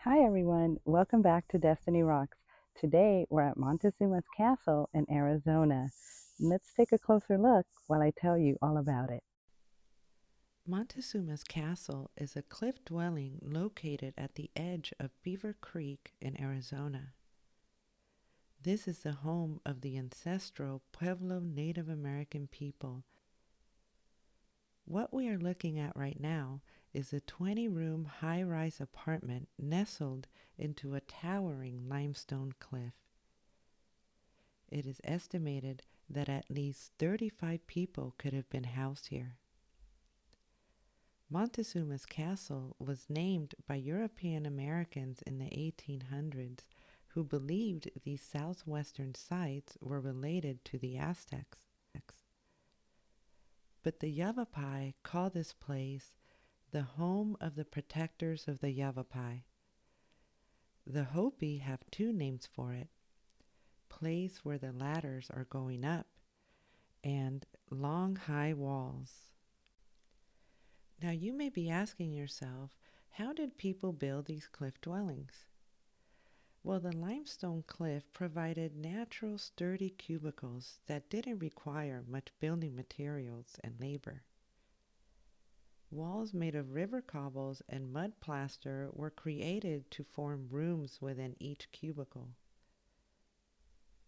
Hi everyone, welcome back to Destiny Rocks. Today we're at Montezuma's Castle in Arizona. Let's take a closer look while I tell you all about it. Montezuma's Castle is a cliff dwelling located at the edge of Beaver Creek in Arizona. This is the home of the ancestral Pueblo Native American people. What we are looking at right now is a 20-room high-rise apartment nestled into a towering limestone cliff. It is estimated that at least 35 people could have been housed here. Montezuma's Castle was named by European Americans in the 1800s who believed these southwestern sites were related to the Aztecs. But the Yavapai call this place the home of the protectors of the Yavapai. The Hopi have two names for it: place where the ladders are going up and long high walls. Now you may be asking yourself, how did people build these cliff dwellings? Well, the limestone cliff provided natural sturdy cubicles that didn't require much building materials and labor. Walls made of river cobbles and mud plaster were created to form rooms within each cubicle.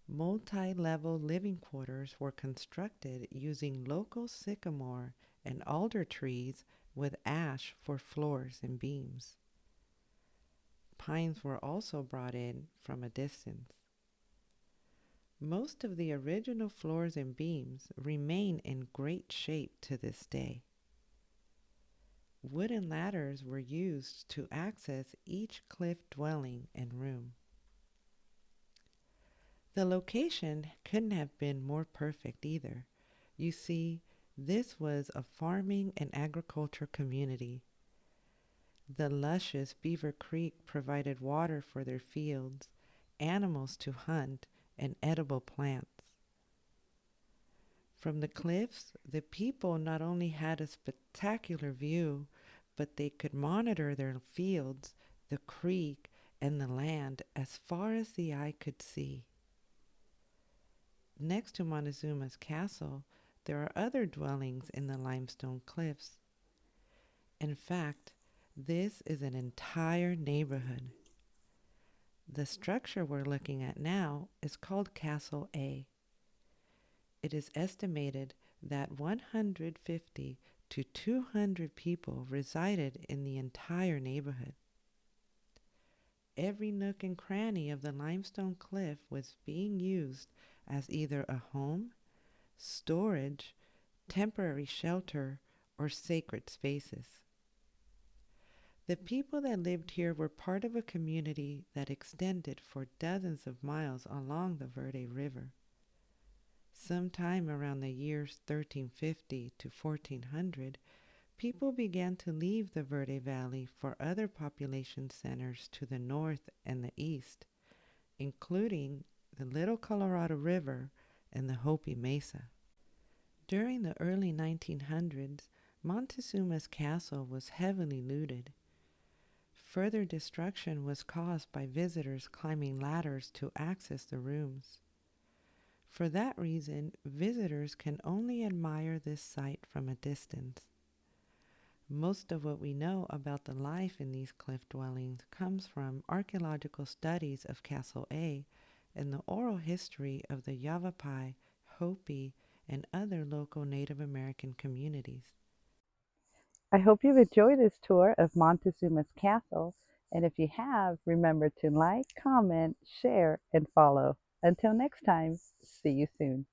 Multi-level living quarters were constructed using local sycamore and alder trees with ash for floors and beams. Pines were also brought in from a distance. Most of the original floors and beams remain in great shape to this day. Wooden ladders were used to access each cliff dwelling and room. The location couldn't have been more perfect either. You see, this was a farming and agriculture community. The luscious Beaver Creek provided water for their fields, animals to hunt, and edible plants. From the cliffs, the people not only had a spectacular view, but they could monitor their fields, the creek, and the land as far as the eye could see. Next to Montezuma's castle, there are other dwellings in the limestone cliffs. In fact, this is an entire neighborhood. The structure we're looking at now is called Castle A. It is estimated that 150 to 200 people resided in the entire neighborhood. Every nook and cranny of the limestone cliff was being used as either a home, storage, temporary shelter, or sacred spaces. The people that lived here were part of a community that extended for dozens of miles along the Verde River. Sometime around the years 1350 to 1400, people began to leave the Verde Valley for other population centers to the north and the east, including the Little Colorado River and the Hopi Mesa. During the early 1900s, Montezuma's castle was heavily looted. Further destruction was caused by visitors climbing ladders to access the rooms. For that reason, visitors can only admire this site from a distance. Most of what we know about the life in these cliff dwellings comes from archaeological studies of Castle A and the oral history of the Yavapai, Hopi, and other local Native American communities. I hope you've enjoyed this tour of Montezuma's Castle, and if you have, remember to like, comment, share, and follow. Until next time, see you soon.